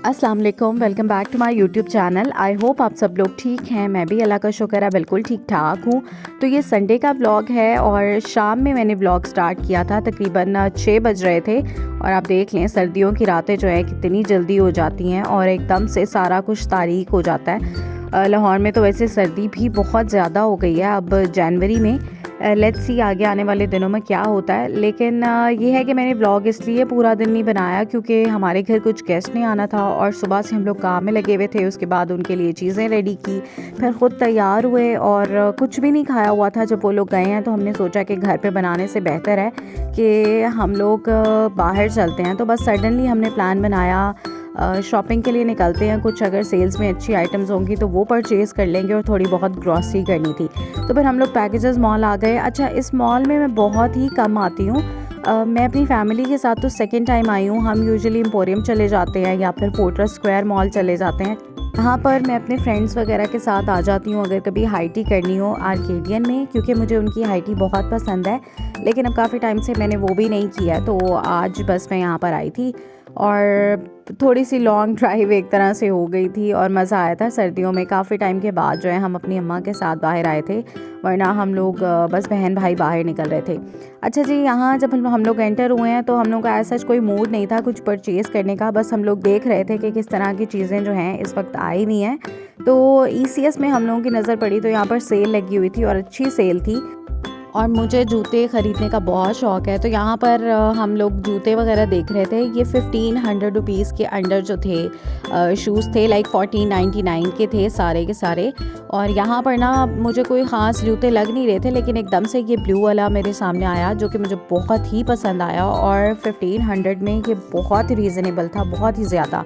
अस्सलाम वालेकुम, welcome back to my YouTube channel. I hope आप सब लोग ठीक हैं। मैं भी अल्लाह का शुक्र है बिल्कुल ठीक ठाक हूँ। तो ये संडे का व्लॉग है और शाम में मैंने व्लॉग स्टार्ट किया था, तकरीबन 6 बज रहे थे। और आप देख लें सर्दियों की रातें जो है कितनी जल्दी हो जाती हैं और एकदम से सारा कुछ तारीक हो जाता है। लाहौर में तो वैसे सर्दी भी बहुत ज़्यादा हो गई है अब जनवरी में। लेट्स सी आगे आने वाले दिनों में क्या होता है। लेकिन ये है कि मैंने व्लॉग इसलिए पूरा दिन नहीं बनाया क्योंकि हमारे घर कुछ गेस्ट नहीं आना था और सुबह से हम लोग काम में लगे हुए थे। उसके बाद उनके लिए चीज़ें रेडी की, फिर ख़ुद तैयार हुए और कुछ भी नहीं खाया हुआ था जब वो लोग गए हैं। तो हमने सोचा कि घर पे बनाने से बेहतर है कि हम लोग बाहर चलते हैं। तो बस सडनली हमने प्लान बनाया, शॉपिंग के लिए निकलते हैं। कुछ अगर सेल्स में अच्छी आइटम्स होंगी तो वो परचेज़ कर लेंगे और थोड़ी बहुत ग्रॉसरी करनी थी। तो फिर हम लोग पैकेजेस मॉल आ गए। अच्छा, इस मॉल में मैं बहुत ही कम आती हूँ। मैं अपनी फैमिली के साथ तो सेकंड टाइम आई हूँ। हम यूजुअली एम्पोरियम चले जाते हैं या फिर फोर्ट्रेस स्क्वायर मॉल चले जाते हैं। यहाँ पर मैं अपने फ्रेंड्स वगैरह के साथ आ जाती हूँ अगर कभी हाई टी करनी हो आर्केडियन में, क्योंकि मुझे उनकी हाई टी बहुत पसंद है। लेकिन अब काफ़ी टाइम से मैंने वो भी नहीं किया, तो आज बस मैं यहाँ पर आई थी और थोड़ी सी लॉन्ग ड्राइव एक तरह से हो गई थी और मज़ा आया था। सर्दियों में काफ़ी टाइम के बाद जो है हम अपनी अम्मा के साथ बाहर आए थे, वरना हम लोग बस बहन भाई बाहर निकल रहे थे। अच्छा जी, यहाँ जब हम लोग एंटर हुए हैं तो हम लोग का ऐसा कोई मूड नहीं था कुछ परचेज़ करने का। बस हम लोग देख रहे थे कि किस तरह की चीज़ें जो हैं इस वक्त आई हुई हैं। तो ईसीएस में हम लोगों की नज़र पड़ी तो यहाँ पर सेल लगी हुई थी और अच्छी सेल थी और मुझे जूते ख़रीदने का बहुत शौक़ है। तो यहाँ पर हम लोग जूते वगैरह देख रहे थे। ये 1500 रुपीज़ के अंडर जो थे शूज़ थे, लाइक 1499 के थे सारे के सारे। और यहाँ पर ना मुझे कोई ख़ास जूते लग नहीं रहे थे, लेकिन एकदम से ये ब्लू वाला मेरे सामने आया जो कि मुझे बहुत ही पसंद आया और 1500 में ये बहुत ही रीज़नेबल था, बहुत ही ज़्यादा।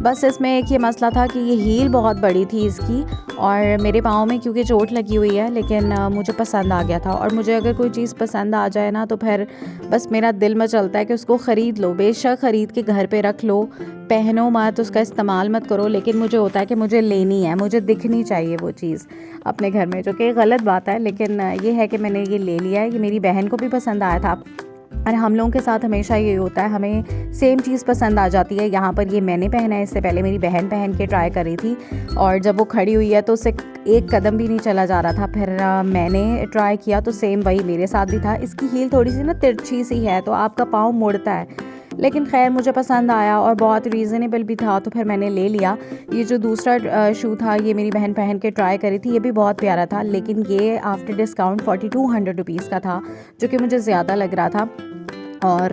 बस इसमें एक ये मसला था कि ये हील बहुत बड़ी थी इसकी और मेरे पाँव में क्योंकि चोट लगी हुई है, लेकिन मुझे पसंद आ गया था। और मुझे अगर कोई चीज़ पसंद आ जाए ना तो फिर बस मेरा दिल में चलता है कि उसको ख़रीद लो, बेशक ख़रीद के घर पे रख लो, पहनो मत, उसका इस्तेमाल मत करो, लेकिन मुझे होता है कि मुझे लेनी है, मुझे दिखनी चाहिए वो चीज़ अपने घर में, जो कि गलत बात है। लेकिन ये है कि मैंने ये ले लिया है। ये मेरी बहन को भी पसंद आया था और हम लोगों के साथ हमेशा ये होता है, हमें सेम चीज़ पसंद आ जाती है। यहाँ पर ये मैंने पहना है, इससे पहले मेरी बहन पहन के ट्राई कर रही थी और जब वो खड़ी हुई है तो उससे एक कदम भी नहीं चला जा रहा था। फिर मैंने ट्राई किया तो सेम वही मेरे साथ भी था। इसकी हील थोड़ी सी ना तिरछी सी है तो आपका पाँव मुड़ता है, लेकिन खैर मुझे पसंद आया और बहुत रीज़नेबल भी था तो फिर मैंने ले लिया। ये जो दूसरा शू था ये मेरी बहन पहन के ट्राई करी थी, ये भी बहुत प्यारा था, लेकिन ये आफ्टर डिस्काउंट 4200 रुपीज़ का था, जो कि मुझे ज़्यादा लग रहा था। और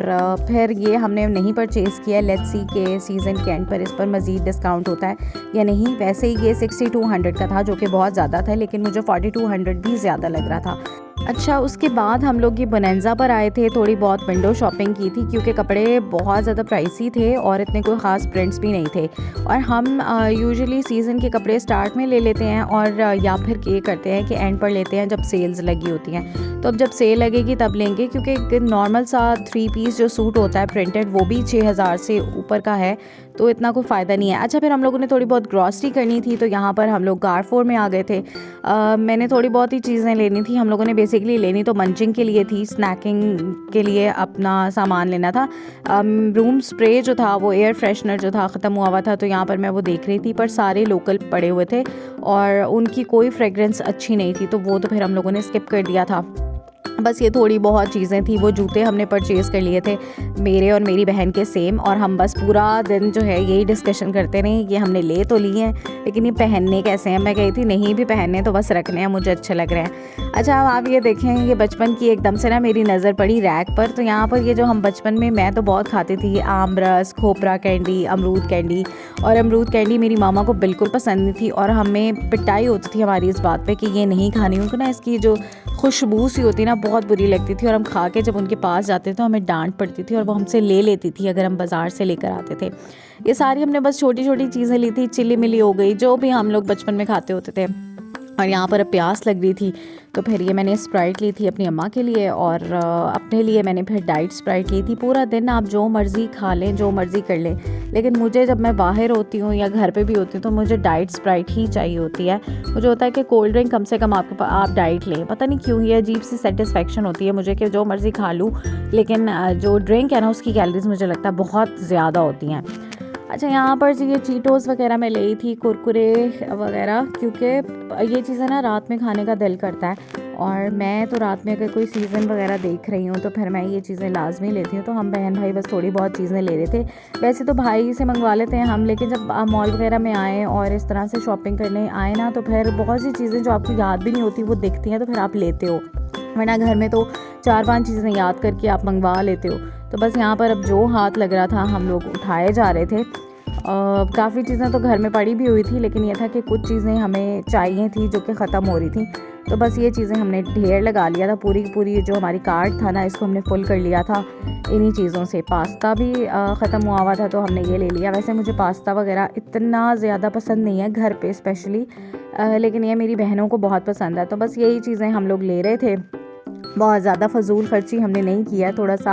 फिर ये हमने नहीं परचेज़ किया। लेट्स सी के सीज़न के एंड पर इस पर मज़ीद डिस्काउंट होता है या नहीं। वैसे ही ये 6200 का था, जो कि बहुत ज़्यादा था, लेकिन मुझे 4200 भी ज़्यादा लग रहा था। अच्छा, उसके बाद हम लोग ये बोनेंजा पर आए थे, थोड़ी बहुत विंडो शॉपिंग की थी क्योंकि कपड़े बहुत ज़्यादा प्राइसी थे और इतने कोई ख़ास प्रिंट्स भी नहीं थे। और हम यूजुअली सीज़न के कपड़े स्टार्ट में ले लेते हैं और या फिर ये करते हैं कि एंड पर लेते हैं जब सेल्स लगी होती हैं। तो अब जब सेल लगेगी तब लेंगे, क्योंकि नॉर्मल सा 3 पीस जो सूट होता है प्रिंटेड वो भी 6000 से ऊपर का है, तो इतना कोई फ़ायदा नहीं है। अच्छा, फिर हम लोगों ने थोड़ी बहुत ग्रॉसरी करनी थी तो यहाँ पर हम लोग कारफोर में आ गए थे। मैंने थोड़ी बहुत ही चीज़ें लेनी थी। हम लोगों ने बेसिकली लेनी तो मंचिंग के लिए थी, स्नैकिंग के लिए अपना सामान लेना था। रूम स्प्रे जो था वो एयर फ्रेशनर जो था ख़त्म हुआ था, तो यहाँ पर मैं वो देख रही थी, पर सारे लोकल पड़े हुए थे और उनकी कोई फ्रेगरेंस अच्छी नहीं थी, तो वो तो फिर हम लोगों ने स्किप कर दिया था। बस ये थोड़ी बहुत चीज़ें थी। वो जूते हमने परचेज़ कर लिए थे मेरे और मेरी बहन के सेम, और हम बस पूरा दिन जो है यही डिस्कशन करते रहे, ये हमने ले तो लिए हैं लेकिन ये पहनने कैसे हैं। मैं कही थी नहीं भी पहनने तो बस रखने हैं, मुझे अच्छे लग रहे हैं। अच्छा, अब आप ये देखें, ये बचपन की एकदम से ना मेरी नज़र पड़ी रैक पर। तो यहाँ पर ये जो हम बचपन में मैं तो बहुत खाती थी, आम रस, खोपरा कैंडी, अमरूद कैंडी। और अमरूद कैंडी मेरी मामा को बिल्कुल पसंद नहीं थी और हमें पिटाई होती थी हमारी इस बात पे कि ये नहीं खानी, क्योंकि ना इसकी जो खुशबू सी होती ना बहुत बुरी लगती थी और हम खा के जब उनके पास जाते थे तो हमें डांट पड़ती थी और वो हमसे ले लेती थी अगर हम बाज़ार से लेकर आते थे। ये सारी हमने बस छोटी छोटी चीज़ें ली थी, चिली मिली हो गई, जो भी हम लोग बचपन में खाते होते थे। और यहाँ पर अब प्यास लग रही थी तो फिर ये मैंने स्प्राइट ली थी अपनी अम्मा के लिए और अपने लिए मैंने फिर डाइट स्प्राइट ली थी। पूरा दिन आप जो मर्ज़ी खा लें, जो मर्ज़ी कर लें, लेकिन मुझे जब मैं बाहर होती हूँ या घर पे भी होती हूँ तो मुझे डाइट स्प्राइट ही चाहिए होती है। मुझे होता है कि कोल्ड ड्रिंक कम से कम आप डाइट लें, पता नहीं क्यों, ये अजीब सी सेटिस्फेक्शन होती है मुझे कि जो मर्ज़ी खा लूँ, लेकिन जो ड्रिंक है ना उसकी कैलोरीज मुझे लगता है बहुत ज़्यादा होती हैं। अच्छा, यहाँ पर जी ये चीटोस वगैरह मैं ली थी, कुरकुरे वगैरह, क्योंकि ये चीज़ें ना रात में खाने का दिल करता है और मैं तो रात में अगर कोई सीज़न वगैरह देख रही हूँ तो फिर मैं ये चीज़ें लाजमी लेती हूँ। तो हम बहन भाई बस थोड़ी बहुत चीज़ें ले रहे थे। वैसे तो भाई से मंगवा लेते हैं हम, लेकिन जब मॉल वगैरह में आए और इस तरह से शॉपिंग करने आए ना, तो फिर बहुत सी चीज़ें जो आपको याद भी नहीं होती वो दिखती हैं, तो फिर आप लेते हो। वरना घर में तो 4-5 चीज़ें याद करके आप मंगवा लेते हो। तो बस यहाँ पर अब जो हाथ लग रहा था हम लोग उठाए जा रहे थे। काफ़ी चीज़ें तो घर में पड़ी भी हुई थी, लेकिन ये था कि कुछ चीज़ें हमें चाहिए थी जो कि ख़त्म हो रही थी। तो बस ये चीज़ें हमने ढेर लगा लिया था, पूरी की पूरी जो हमारी कार्ट था ना, इसको हमने फुल कर लिया था इन्हीं चीज़ों से। पास्ता भी ख़त्म हुआ हुआ था तो हमने ये ले लिया। वैसे मुझे पास्ता वगैरह इतना ज़्यादा पसंद नहीं है घर पे स्पेशली, लेकिन ये मेरी बहनों को बहुत पसंद है। तो बस यही चीज़ें हम लोग ले रहे थे। बहुत ज़्यादा फ़जूल खर्ची हमने नहीं किया, थोड़ा सा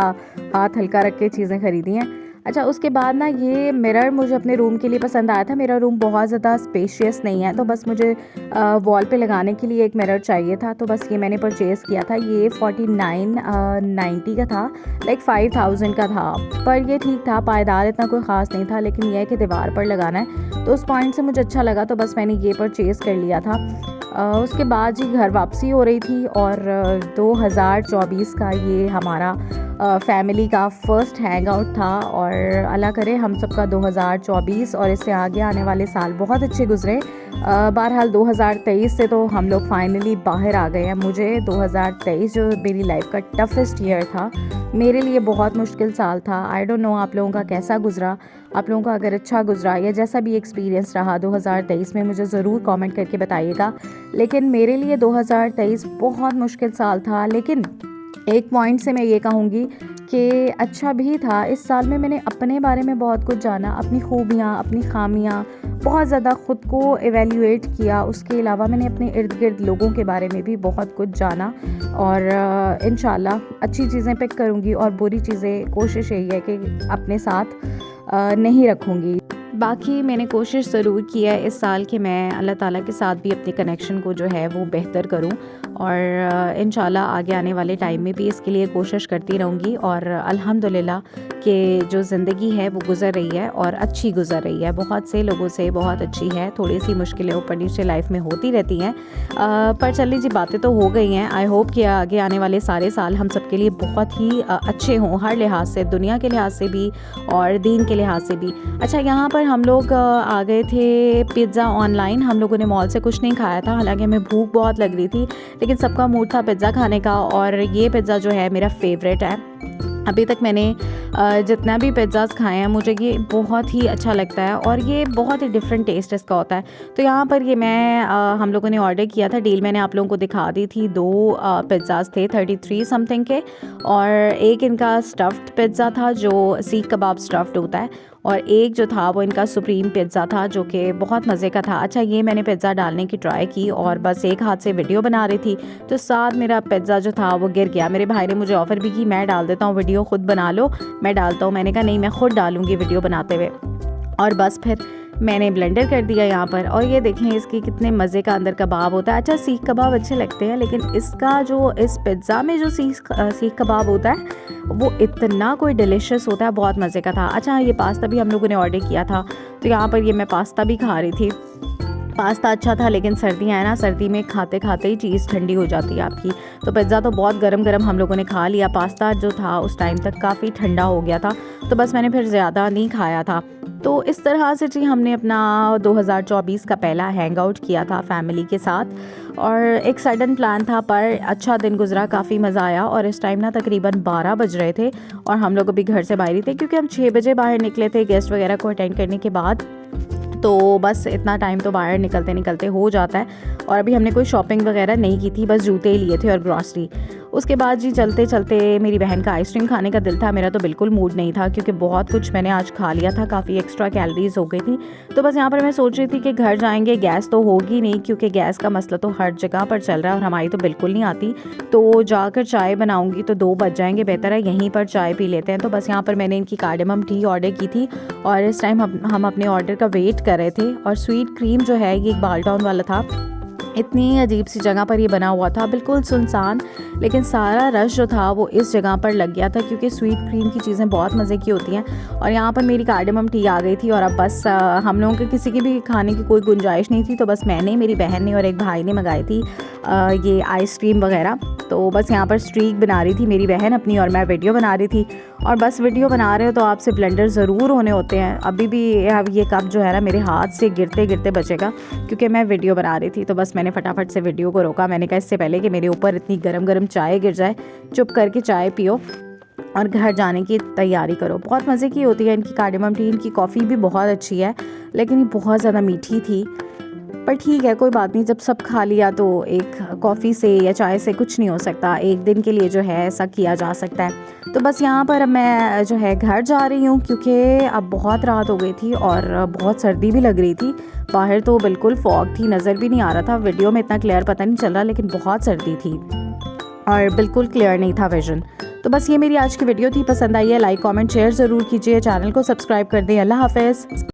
हाथ हल्का रख के चीज़ें ख़रीदी हैं। अच्छा, उसके बाद ना ये मिरर मुझे अपने रूम के लिए पसंद आया था। मेरा रूम बहुत ज़्यादा स्पेशियस नहीं है, तो बस मुझे वॉल पे लगाने के लिए एक मिरर चाहिए था। तो बस ये मैंने परचेज़ किया था। ये 4990 का था, लाइक 5000 का था, पर ये ठीक था, पायदार इतना कोई ख़ास नहीं था, लेकिन यह है कि दीवार पर लगाना है तो उस पॉइंट से मुझे अच्छा लगा, तो बस मैंने ये परचेज़ कर लिया था। उसके बाद जी घर वापसी हो रही थी और 2024 का ये हमारा फैमिली का फ़र्स्ट हैंग आउट था और अल्लाह करे हम सबका 2024 और इससे आगे आने वाले साल बहुत अच्छे गुजरे। बहरहाल 2023 से तो हम लोग फाइनली बाहर आ गए हैं। मुझे 2023 जो मेरी लाइफ का टफेस्ट ईयर था, मेरे लिए बहुत मुश्किल साल था। आई डोंट नो आप लोगों का कैसा गुजरा। आप लोगों का अगर अच्छा गुजरा या जैसा भी एक्सपीरियंस रहा 2023 में, मुझे ज़रूर कमेंट करके बताइएगा। लेकिन मेरे लिए 2023 बहुत मुश्किल साल था, लेकिन एक पॉइंट से मैं ये कहूँगी कि अच्छा भी था। इस साल में मैंने अपने बारे में बहुत कुछ जाना, अपनी खूबियाँ, अपनी खामियाँ, बहुत ज़्यादा ख़ुद को एवेल्यूएट किया। उसके अलावा मैंने अपने इर्द गिर्द लोगों के बारे में भी बहुत कुछ जाना और इंशाल्लाह अच्छी चीज़ें पिक करूँगी और बुरी चीज़ें कोशिश यही है कि अपने साथ नहीं रखूँगी। बाकी मैंने कोशिश ज़रूर की है इस साल कि मैं अल्लाह ताला के साथ भी अपने कनेक्शन को जो है वो बेहतर करूं और इंशाल्लाह आगे आने वाले टाइम में भी इसके लिए कोशिश करती रहूँगी। और अल्हम्दुलिल्लाह कि जो ज़िंदगी है वो गुज़र रही है और अच्छी गुज़र रही है, बहुत से लोगों से बहुत अच्छी है। थोड़ी सी मुश्किलें ऊपर नीचे लाइफ में होती रहती हैं, पर चल लीजिए बातें तो हो गई हैं। आई होप कि आगे आने वाले सारे साल हम सब के लिए बहुत ही अच्छे हों, हर लिहाज से, दुनिया के लिहाज से भी और दीन के लिहाज से भी। अच्छा, यहाँ पर हम लोग आ गए थे पिज़्ज़ा ऑनलाइन। हम लोगों ने मॉल से कुछ नहीं खाया था, हालांकि हमें भूख बहुत लग रही थी, लेकिन सबका मूड था पिज़्ज़ा खाने का और ये पिज़्ज़ा जो है मेरा फेवरेट है। अभी तक मैंने जितना भी पिज़्ज़ाज़ खाए हैं मुझे ये बहुत ही अच्छा लगता है और ये बहुत ही डिफरेंट टेस्ट इसका होता है। तो यहाँ पर ये हम लोगों ने ऑर्डर किया था, डील मैंने आप लोगों को दिखा दी थी। 2 पिज़्ज़ाज़ थे 33 समथिंग के और एक इनका स्टफ़्ड पिज़्ज़ा था जो सीख कबाब स्टफ़्ड होता है और एक जो था वो इनका सुप्रीम पिज़्ज़ा था जो कि बहुत मज़े का था। अच्छा, ये मैंने पिज़्ज़ा डालने की ट्राई की और बस एक हाथ से वीडियो बना रही थी तो साथ मेरा पिज़्ज़ा जो था वो गिर गया। मेरे भाई ने मुझे ऑफ़र भी की, मैं डाल देता हूँ वीडियो, ख़ुद बना लो, मैं डालता हूँ। मैंने कहा नहीं, मैं ख़ुद डालूँगी वीडियो बनाते हुए। और बस फिर मैंने ब्लेंडर कर दिया यहाँ पर और ये देखें इसकी कितने मज़े का अंदर कबाब होता है। अच्छा, सीख कबाब अच्छे लगते हैं, लेकिन इसका जो इस पिज़्ज़ा में जो सीख कबाब होता है वो इतना कोई डिलीशियस होता है, बहुत मज़े का था। अच्छा, ये पास्ता भी हम लोगों ने ऑर्डर किया था तो यहाँ पर ये मैं पास्ता भी खा रही थी। पास्ता अच्छा था, लेकिन सर्दियाँ हैं ना, सर्दी में खाते खाते ही चीज़ ठंडी हो जाती है आपकी। तो पिज़्ज़ा तो बहुत गरम गरम हम लोगों ने खा लिया, पास्ता जो था उस टाइम तक काफ़ी ठंडा हो गया था, तो बस मैंने फिर ज़्यादा नहीं खाया था। तो इस तरह से जी हमने अपना 2024 का पहला हैंग आउट किया था फैमिली के साथ और एक सडन प्लान था, पर अच्छा दिन गुजरा, काफ़ी मज़ा आया। और इस टाइम ना तकरीबन 12 बज रहे थे और हम लोग अभी घर से बाहर ही थे, क्योंकि हम 6 बजे बाहर निकले थे गेस्ट वगैरह को अटेंड करने के बाद। तो बस इतना टाइम तो बाहर निकलते निकलते हो जाता है और अभी हमने कोई शॉपिंग वगैरह नहीं की थी, बस जूते ही लिए थे और ग्रॉसरी। उसके बाद जी चलते चलते मेरी बहन का आइसक्रीम खाने का दिल था, मेरा तो बिल्कुल मूड नहीं था क्योंकि बहुत कुछ मैंने आज खा लिया था, काफ़ी एक्स्ट्रा कैलोरीज हो गई थी। तो बस यहाँ पर मैं सोच रही थी कि घर जाएंगे, गैस तो होगी नहीं क्योंकि गैस का मसला तो हर जगह पर चल रहा है और हमारी तो बिल्कुल नहीं आती। तो जाकर चाय बनाऊँगी तो 2 बज जाएंगे, बेहतर है यहीं पर चाय पी लेते हैं। तो बस यहाँ पर मैंने इनकी कार्डेमम टी ऑर्डर की थी और इस टाइम हम अपने ऑर्डर का वेट कर रहे थे। और स्वीट क्रीम जो है ये एक बाल टाउन वाला था, इतनी अजीब सी जगह पर ये बना हुआ था, बिल्कुल सुनसान, लेकिन सारा रश जो था वो इस जगह पर लग गया था क्योंकि स्वीट क्रीम की चीज़ें बहुत मज़े की होती हैं। और यहाँ पर मेरी कार्डेमम टी आ गई थी और अब बस हम लोगों के किसी की भी खाने की कोई गुंजाइश नहीं थी, तो बस मैंने, मेरी बहन ने और एक भाई ने मंगाई थी ये आइसक्रीम वगैरह। तो बस यहाँ पर स्ट्रीक बना रही थी मेरी बहन अपनी और मैं वीडियो बना रही थी। और बस वीडियो बना रहे हो तो आपसे ब्लेंडर ज़रूर होने होते हैं। अभी भी अब ये कप जो है ना मेरे हाथ से गिरते गिरते बचेगा क्योंकि मैं वीडियो बना रही थी। तो बस मैंने फटाफट से वीडियो को रोका। मैंने कहा इससे पहले कि मेरे ऊपर इतनी गरम गरम चाय गिर जाए, चुप करके चाय पियो और घर जाने की तैयारी करो। बहुत मज़े की होती है इनकी कार्डेमम टी। इनकी कॉफ़ी भी बहुत अच्छी है, लेकिन ये बहुत ज़्यादा मीठी थी। पर ठीक है, कोई बात नहीं, जब सब खा लिया तो एक कॉफ़ी से या चाय से कुछ नहीं हो सकता। एक दिन के लिए जो है ऐसा किया जा सकता है। तो बस यहाँ पर अब मैं जो है घर जा रही हूँ क्योंकि अब बहुत रात हो गई थी और बहुत सर्दी भी लग रही थी। बाहर तो बिल्कुल फॉग थी, नज़र भी नहीं आ रहा था। वीडियो में इतना क्लियर पता नहीं चल रहा, लेकिन बहुत सर्दी थी और बिल्कुल क्लियर नहीं था विजन। तो बस ये मेरी आज की वीडियो थी। पसंद आई है लाइक कमेंट शेयर ज़रूर कीजिए, चैनल को सब्सक्राइब कर दें। अल्लाह हाफ़िज़।